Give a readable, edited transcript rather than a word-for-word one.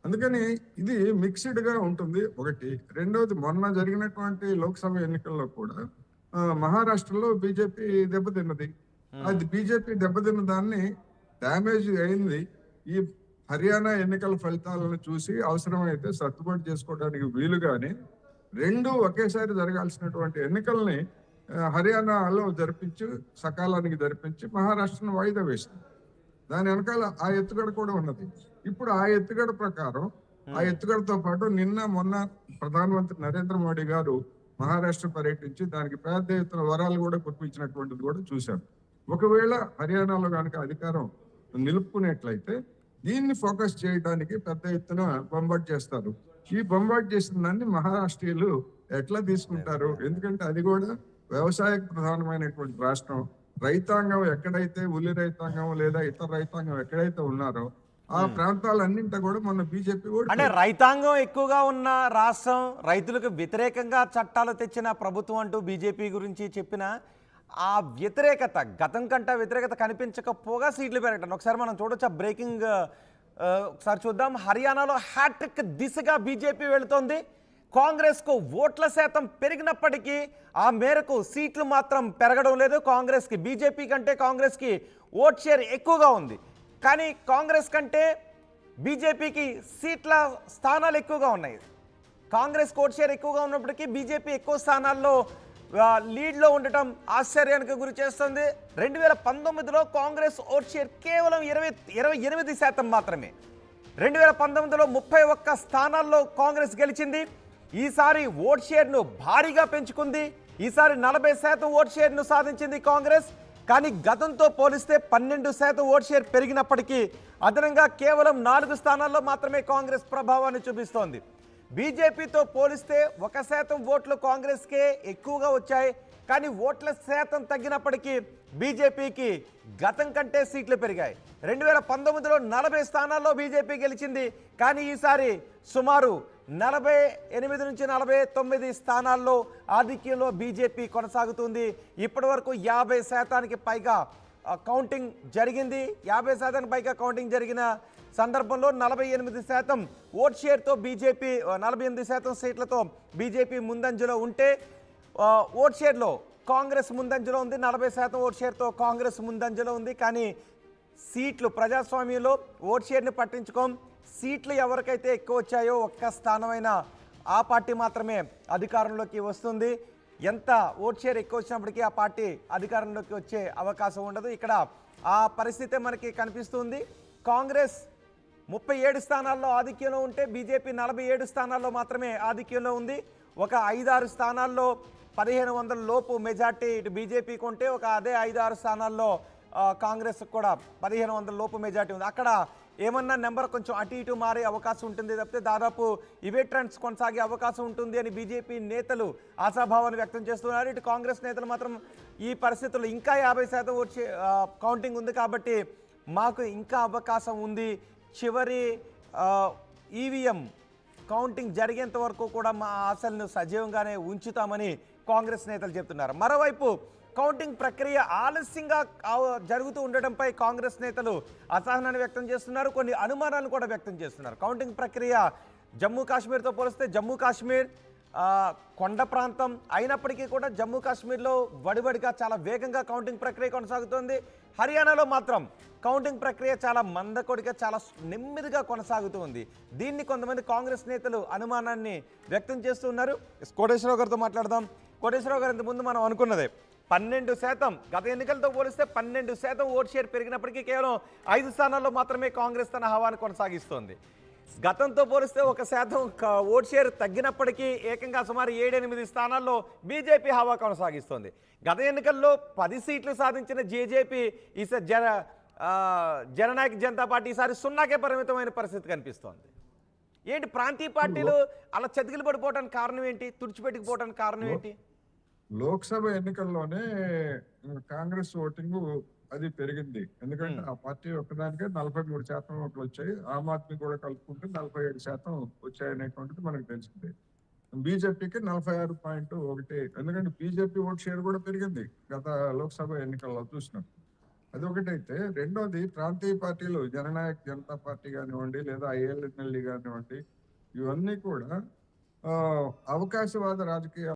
అందుకని ఇది మిక్స్డ్‌గా ఉంటుంది ఒకటి. రెండోది మొన్న జరిగినటువంటి లోక్‌సభ ఎన్నికల్లో కూడా మహారాష్ట్రలో బీజేపీ దెబ్బతిన్నది. హ్మ్. అది బీజేపీ దెబ్బతిన్న దాన్ని డ్యామేజ్ అయింది. ఈ హర్యానా ఎన్నికల ఫలితాలను చూసి అవసరమైతే సర్దుబాటు చేసుకోవడానికి వీలుగానే 2 ఒకేసారి జరగాల్సినటువంటి ఎన్నికల్ని హర్యానాలో జరిపించి, సకాలానికి జరిపించి మహారాష్ట్రను వాయిదా వేసింది. దాని వెనకాల ఆ ఎత్తుగడ కూడా ఉన్నది. ఇప్పుడు ఆ ఎత్తుగడ ప్రకారం, ఆ హ్మ్. ఎత్తుగడతో పాటు నిన్న, మొన్న ప్రధానమంత్రి నరేంద్ర మోడీ గారు మహారాష్ట్ర పర్యటించి దానికి పెద్ద ఎత్తున వరాలు కూడా కురిపించినటువంటిది కూడా చూశాం. ఒకవేళ హర్యానాలో గనక అధికారం నిలుపుకునేట్లయితే దీన్ని ఫోకస్ చేయడానికి పెద్ద ఎత్తున బొంబాటు చేస్తారు. ఈ బొంబాటు చేసిన దాన్ని మహారాష్ట్రీయులు ఎట్లా తీసుకుంటారు? ఎందుకంటే అది కూడా వ్యవసాయ ప్రధానమైనటువంటి రాష్ట్రం. రైతాంగం ఎక్కడైతే ఉల్లి రైతాంగం లేదా ఇతర రైతాంగం ఎక్కడైతే ఉన్నారో ఆ హ్మ్. ప్రాంతాలన్నింట కూడా మొన్న బీజేపీ అంటే ఓడిపోయింది. రైతాంగం ఎక్కువగా ఉన్న రాష్ట్రం, రైతులకు వ్యతిరేకంగా చట్టాలు తెచ్చిన ప్రభుత్వం అంటూ బీజేపీ గురించి చెప్పిన ఆ వ్యతిరేకత, గతం కంటే వ్యతిరేకత కనిపించకపోగా సీట్లు పెరగటం ఒకసారి మనం చూడొచ్చు. ఆ బ్రేకింగ్ ఒకసారి చూద్దాం. హర్యానాలో హ్యాట్రిక్ దిశగా బీజేపీ వెళుతోంది. కాంగ్రెస్కు ఓట్ల శాతం పెరిగినప్పటికీ ఆ మేరకు సీట్లు మాత్రం పెరగడం లేదు. కాంగ్రెస్కి, బీజేపీ కంటే కాంగ్రెస్కి ఓట్ షేర్ ఎక్కువగా ఉంది. కానీ కాంగ్రెస్ కంటే బీజేపీకి సీట్ల స్థానాలు ఎక్కువగా ఉన్నాయి. కాంగ్రెస్ ఓట్ షేర్ ఎక్కువగా ఉన్నప్పటికీ బీజేపీ ఎక్కువ స్థానాల్లో లీడ్లో ఉండటం ఆశ్చర్యానికి గురి చేస్తుంది. 2019లో కాంగ్రెస్ ఓట్ షేర్ కేవలం 28% మాత్రమే. 2019లో 31 స్థానాల్లో కాంగ్రెస్ గెలిచింది. ఈసారి ఓట్ షేర్ను భారీగా పెంచుకుంది. ఈసారి 40% ఓట్ షేర్ను సాధించింది కాంగ్రెస్. కానీ గతంతో పోలిస్తే 12% ఓట్ షేర్ పెరిగినప్పటికీ అదనంగా కేవలం 4 స్థానాల్లో మాత్రమే కాంగ్రెస్ ప్రభావాన్ని చూపిస్తోంది. బీజేపీతో పోలిస్తే 1% ఓట్లు కాంగ్రెస్కే ఎక్కువగా వచ్చాయి. కానీ ఓట్ల శాతం తగ్గినప్పటికీ బీజేపీకి గతం కంటే సీట్లు పెరిగాయి. 2019లో 40 స్థానాల్లో బీజేపీ గెలిచింది. కానీ ఈసారి సుమారు 48 నుంచి 49 స్థానాల్లో ఆధిక్యంలో బీజేపీ కొనసాగుతుంది. ఇప్పటి వరకు 50% పైగా కౌంటింగ్ జరిగింది. 50% పైగా కౌంటింగ్ జరిగిన సందర్భంలో 48% ఓట్ షేర్తో బీజేపీ 48% సీట్లతో బీజేపీ ముందంజలో ఉంటే ఓట్ షేర్లో కాంగ్రెస్ ముందంజలో ఉంది. 40% ఓట్ షేర్తో కాంగ్రెస్ ముందంజలో ఉంది. కానీ సీట్లు, ప్రజాస్వామ్యంలో ఓట్ షేర్ని పట్టించుకోం. సీట్లు ఎవరికైతే ఎక్కువ వచ్చాయో ఒక్క స్థానమైన ఆ పార్టీ మాత్రమే అధికారంలోకి వస్తుంది. ఎంత ఓట్ షేర్ ఎక్కువ వచ్చినప్పటికీ ఆ పార్టీ అధికారంలోకి వచ్చే అవకాశం ఉండదు. ఇక్కడ ఆ పరిస్థితే మనకి కనిపిస్తుంది. కాంగ్రెస్ 37 స్థానాల్లో ఆధిక్యంలో ఉంటే బీజేపీ 47 స్థానాల్లో మాత్రమే ఆధిక్యంలో ఉంది. ఒక 5-6 స్థానాల్లో 1500 లోపు మెజార్టీ ఇటు బీజేపీకి ఉంటే అదే 5-6 స్థానాల్లో కాంగ్రెస్ కూడా 1500 లోపు మెజార్టీ ఉంది. అక్కడ ఏమన్నా నెంబర్ కొంచెం అటు ఇటు మారే అవకాశం ఉంటుంది తప్పితే దాదాపు ఇవే ట్రెండ్స్ కొనసాగే అవకాశం ఉంటుంది అని బీజేపీ నేతలు ఆశాభావాన్ని వ్యక్తం చేస్తున్నారు. ఇటు కాంగ్రెస్ నేతలు మాత్రం ఈ పరిస్థితుల్లో ఇంకా 50% వచ్చే కౌంటింగ్ ఉంది కాబట్టి మాకు ఇంకా అవకాశం ఉంది, చివరి ఈవీఎం కౌంటింగ్ జరిగేంత వరకు కూడా మా ఆశలను సజీవంగానే ఉంచుతామని కాంగ్రెస్ నేతలు చెప్తున్నారు. మరోవైపు కౌంటింగ్ ప్రక్రియ ఆలస్యంగా జరుగుతూ ఉండడంపై కాంగ్రెస్ నేతలు అసహనాన్ని వ్యక్తం చేస్తున్నారు. కొన్ని అనుమానాలను కూడా వ్యక్తం చేస్తున్నారు. కౌంటింగ్ ప్రక్రియ జమ్మూ కాశ్మీర్తో పోలిస్తే జమ్మూ కాశ్మీర్ కొండ ప్రాంతం అయినప్పటికీ కూడా జమ్మూ కాశ్మీర్లో వడివడిగా చాలా వేగంగా కౌంటింగ్ ప్రక్రియ కొనసాగుతోంది. హర్యానాలో మాత్రం కౌంటింగ్ ప్రక్రియ చాలా మందకొడిగా, చాలా నెమ్మదిగా కొనసాగుతూ ఉంది. దీన్ని కొంతమంది కాంగ్రెస్ నేతలు అనుమానాన్ని వ్యక్తం చేస్తున్నారు. కోటేశ్వరరావు గారితో మాట్లాడదాం. కోటేశ్వరరావు గారు, ఇంతకుముందు మనం అనుకున్నదే 12%, గత ఎన్నికలతో పోలిస్తే 12% ఓట్ షేర్ పెరిగినప్పటికీ కేవలం 5 స్థానాల్లో మాత్రమే కాంగ్రెస్ తన హవాను కొనసాగిస్తోంది. గతంతో పోలిస్తే 1% ఓట్ షేర్ తగ్గినప్పటికీ ఏకంగా సుమారు 7-8 స్థానాల్లో బీజేపీ హవా కొనసాగిస్తోంది. గత ఎన్నికల్లో 10 సీట్లు సాధించిన జేజేపీ ఈసారి జననాయక జనతా పార్టీ ఈసారి 0కే పరిమితమైన పరిస్థితి కనిపిస్తోంది. ఏంటి ప్రాంతీయ పార్టీలు అలా చతికిలు పడిపోవడానికి కారణం ఏంటి? తుడిచిపెట్టుకుపోవడానికి కారణం ఏంటి? లోక్సభ ఎన్నికల్లోనే కాంగ్రెస్ ఓటింగ్ అది పెరిగింది. ఎందుకంటే ఆ పార్టీ ఒక్కదానికే 43% ఓట్లు వచ్చాయి. ఆమ్ ఆద్మీ కూడా కలుపుకుంటే 47% వచ్చాయనేటువంటిది మనకు తెలిసింది. బీజేపీకి 46.1. ఎందుకంటే బీజేపీ ఓట్ షేర్ కూడా పెరిగింది గత లోక్సభ ఎన్నికల్లో చూసినప్పుడు. అదొకటైతే, రెండోది ప్రాంతీయ పార్టీలు జననాయక్ జనతా పార్టీ కానివ్వండి, లేదా ఐఎల్ఎన్ఎల్డి కానివ్వండి, ఇవన్నీ కూడా అవకాశవాద రాజకీయ